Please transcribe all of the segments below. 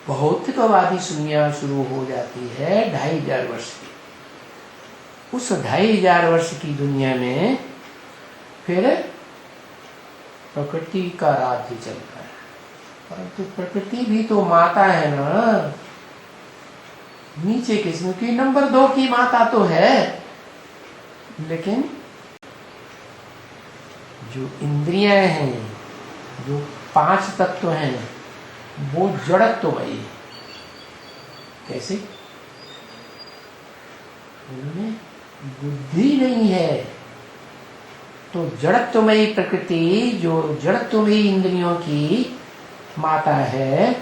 भौतिकवादी दुनिया शुरू हो जाती है 2500 वर्ष की। उस 2500 वर्ष की दुनिया में फिर प्रकृति का राज्य चलता है। परंतु प्रकृति भी तो माता है ना, नीचे किस्म की नंबर 2 की माता तो है, लेकिन जो इंद्रियां हैं, जो 5 तत्व हैं, वो जड़त्वमयी है। कैसे? उनमें बुद्धि नहीं है। तो जड़त्वमयी प्रकृति, जो जड़त्वमयी इंद्रियों की माता है,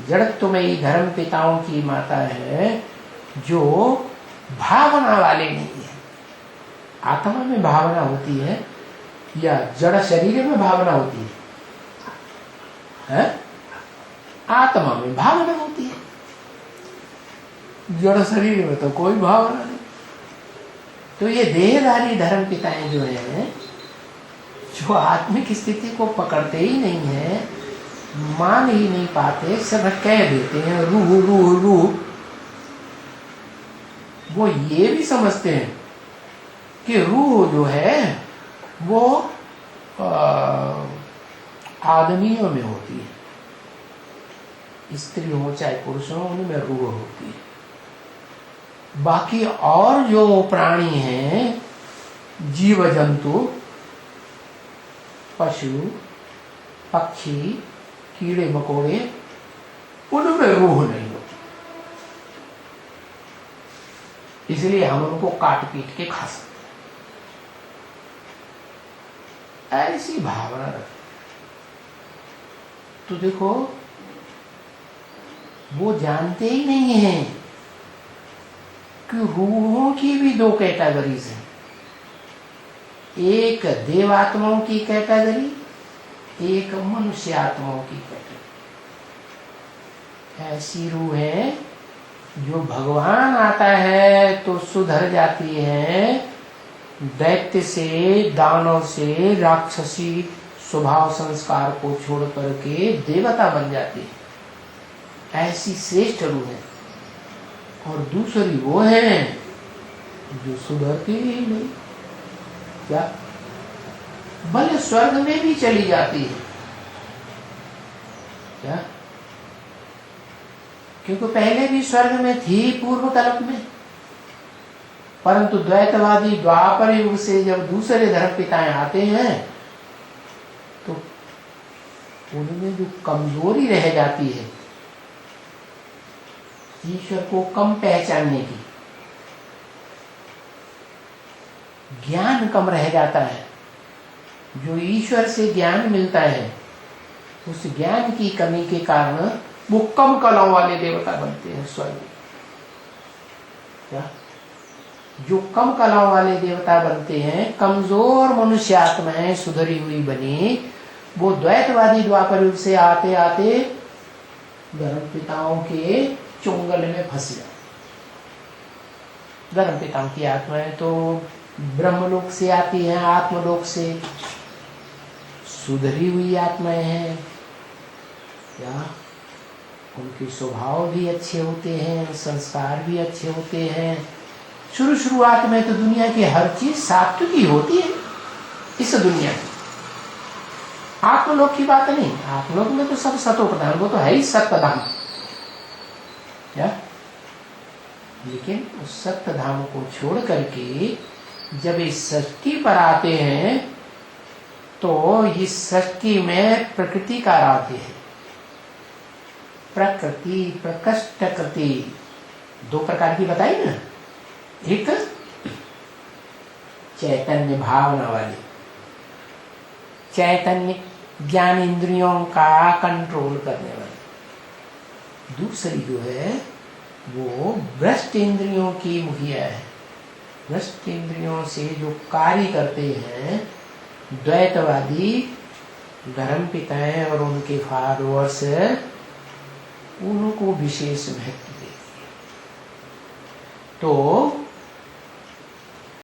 जड़त्वमयी धर्म पिताओं की माता है, जो भावना वाले नहीं है। आत्मा में भावना होती है या जड़ शरीर में भावना होती है? आत्मा में भावना होती है, जड़ शरीर में तो कोई भावना नहीं। तो ये देहधारी धर्म पिताएं जो हैं, जो आत्मिक स्थिति को पकड़ते ही नहीं है, मान ही नहीं पाते, सब कह देते हैं रूह रूह रूह। वो ये भी समझते हैं कि रूह जो है वो आदमियों में होती है, स्त्री हो चाहे पुरुष हो, उनमें रूह होती है। बाकी और जो प्राणी हैं, जीव जंतु, पशु पक्षी, कीड़े मकोड़े, उनमें रूह नहीं होती। इसलिए हम उनको काट पीट के खा सकते हैं, ऐसी भावना रखते। तो देखो, वो जानते ही नहीं है कि रूहों की भी 2 कैटेगरीज हैं। एक देवात्माओं की कैटेगरी, एक मनुष्य आत्माओं की कैटेगरी। ऐसी रूह है जो भगवान आता है तो सुधर जाती है, दैत्य से, दानव से, राक्षसी स्वभाव संस्कार को छोड़ करके देवता बन जाती है। ऐसी श्रेष्ठ रूह है। और दूसरी वो है जो सुधरती ही नहीं। क्या? भले स्वर्ग में भी चली जाती है। क्या? क्योंकि पहले भी स्वर्ग में थी पूर्व कल्प में, परंतु द्वैतवादी द्वापर युग से जब दूसरे धर्म पिताएं आते हैं तो उनमें जो कमजोरी रह जाती है ईश्वर को कम पहचानने की, ज्ञान कम रह जाता है। जो ईश्वर से ज्ञान मिलता है, उस ज्ञान की कमी के कारण वो कम कलाओं वाले देवता बनते हैं स्वर्ग। क्या? जो कम कलाओं वाले देवता बनते हैं, कमजोर मनुष्य आत्माएं सुधरी हुई बनी, वो द्वैतवादी द्वापर युग से आते आते धर्म पिताओं के चुंगल में फंस जाए। धर्म पिताओं की आत्माएं तो ब्रह्मलोक से आती हैं, आत्मलोक से सुधरी हुई आत्माएं हैं। क्या? उनके स्वभाव भी अच्छे होते हैं, संस्कार भी अच्छे होते हैं। शुरुआत में तो दुनिया की हर चीज सात्विकी होती है इस दुनिया की। आत्मलोक की बात नहीं, आत्मलोक में तो सब सतो प्रधान, वो तो है ही सत्य धाम। क्या? लेकिन उस सत्य धाम को छोड़ करके जब इस सृष्टि पर आते हैं तो इस सृष्टि में प्रकृति का राज्य है। प्रकृति, प्रकृष्टकृति, 2 प्रकार की बताई ना। एक चैतन्य भावना वाली, चैतन्य ज्ञान इंद्रियों का कंट्रोल करने वाली। दूसरी जो है वो भ्रष्ट इंद्रियों की मुखिया है। भ्रष्ट इंद्रियों से जो कार्य करते हैं द्वैतवादी धर्म पिताएं और उनके फॉलोअर्स, उनको विशेष महत्व देती है। तो